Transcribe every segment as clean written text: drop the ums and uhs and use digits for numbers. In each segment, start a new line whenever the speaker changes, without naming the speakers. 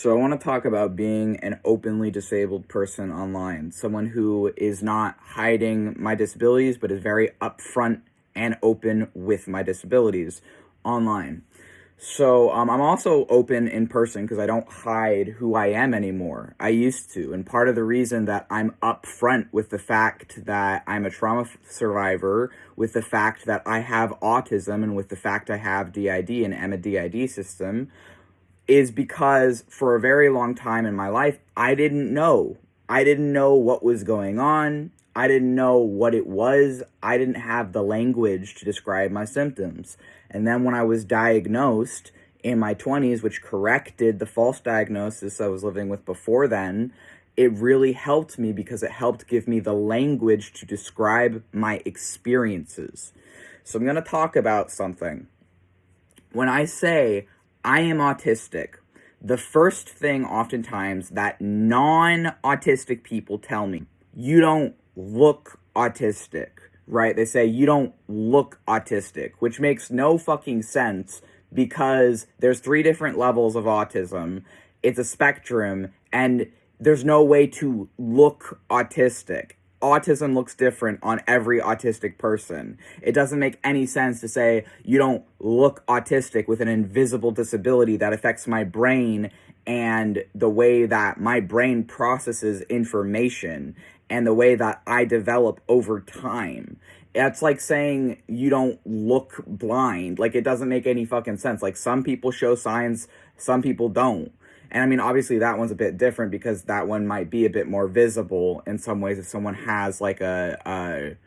So I want to talk about being an openly disabled person online, someone who is not hiding my disabilities, but is very upfront and open with my disabilities online. I'm also open in person because I don't hide who I am anymore. I used to, and part of the reason that I'm upfront with the fact that I'm a trauma survivor, with the fact that I have autism, and with the fact I have DID and am a DID system, is because for a very long time in my life, I didn't know. I didn't know what was going on. I didn't know what it was. I didn't have the language to describe my symptoms. And then when I was diagnosed in my 20s, which corrected the false diagnosis I was living with before then, it really helped me because it helped give me the language to describe my experiences. So I'm going to talk about something. When I say I am autistic, the first thing oftentimes that non-autistic people tell me, you don't look autistic, right? They say you don't look autistic, which makes no fucking sense because there's 3 different levels of autism. It's a spectrum, and there's no way to look autistic. Autism looks different on every autistic person. It doesn't make any sense to say you don't look autistic with an invisible disability that affects my brain and the way that my brain processes information and the way that I develop over time. It's like saying you don't look blind. Like, it doesn't make any fucking sense. Like, some people show signs, some people don't. And I mean, obviously that one's a bit different because that one might be a bit more visible in some ways if someone has like a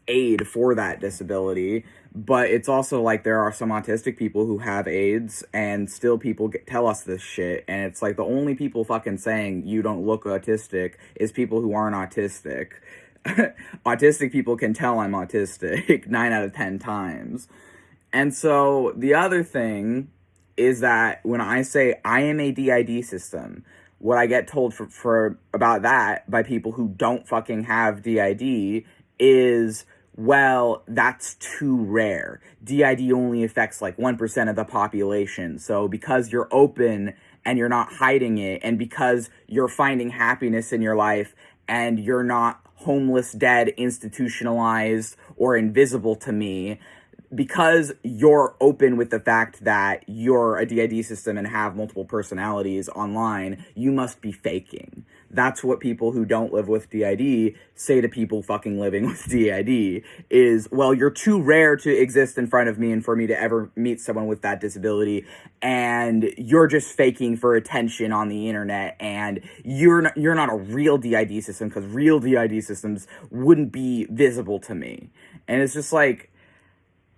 aid for that disability. But it's also like there are some autistic people who have AIDS and still people tell us this shit. And it's like the only people fucking saying you don't look autistic is people who aren't autistic. Autistic people can tell I'm autistic 9 out of 10 times. And so the other thing is that when I say I am a DID system, what I get told for about that by people who don't fucking have DID is, well, that's too rare. DID only affects like 1% of the population. So because you're open and you're not hiding it, and because you're finding happiness in your life and you're not homeless, dead, institutionalized, or invisible to me, because you're open with the fact that you're a DID system and have multiple personalities online, you must be faking. That's what people who don't live with DID say to people fucking living with DID is, well, you're too rare to exist in front of me and for me to ever meet someone with that disability, and you're just faking for attention on the internet, and you're not a real DID system because real DID systems wouldn't be visible to me. And it's just like,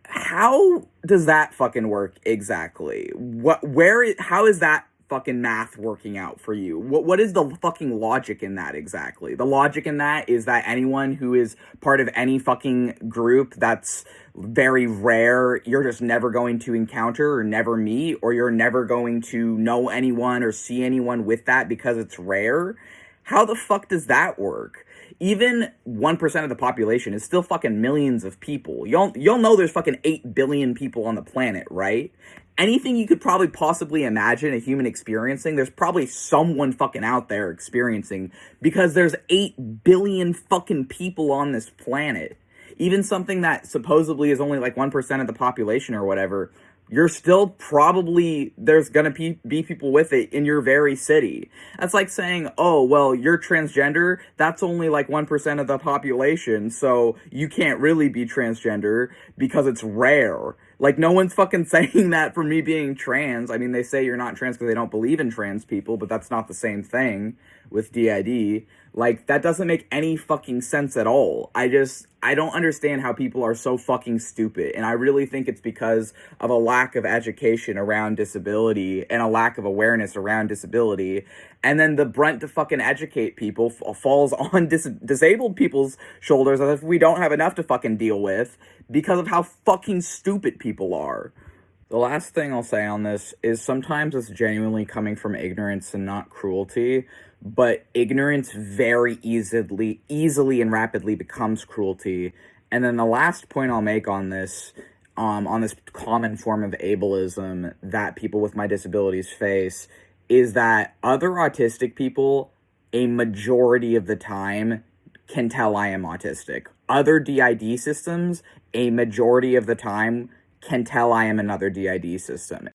how does that fucking work exactly? How is that fucking math working out for you? What is the fucking logic in that exactly? The logic in that is that anyone who is part of any fucking group that's very rare, you're just never going to encounter or never meet, or you're never going to know anyone or see anyone with that because it's rare. How the fuck does that work? Even 1% of the population is still fucking millions of people. You'll know there's fucking 8 billion people on the planet, right? Anything you could probably possibly imagine a human experiencing, there's probably someone fucking out there experiencing, because there's 8 billion fucking people on this planet. Even something that supposedly is only like 1% of the population or whatever, you're still probably, there's gonna be people with it in your very city. That's like saying, oh, well, you're transgender, that's only like 1% of the population, so you can't really be transgender because it's rare. Like, no one's fucking saying that for me being trans. I mean, they say you're not trans because they don't believe in trans people, but that's not the same thing with DID. Like, that doesn't make any fucking sense at all. I don't understand how people are so fucking stupid. And I really think it's because of a lack of education around disability and a lack of awareness around disability. And then the brunt to fucking educate people falls on disabled people's shoulders as if we don't have enough to fucking deal with because of how fucking stupid people are. The last thing I'll say on this is sometimes it's genuinely coming from ignorance and not cruelty, but ignorance very easily and rapidly becomes cruelty. And then the last point I'll make on this common form of ableism that people with my disabilities face is that other autistic people, a majority of the time, can tell I am autistic. Other DID systems, a majority of the time, can tell I am another DID system.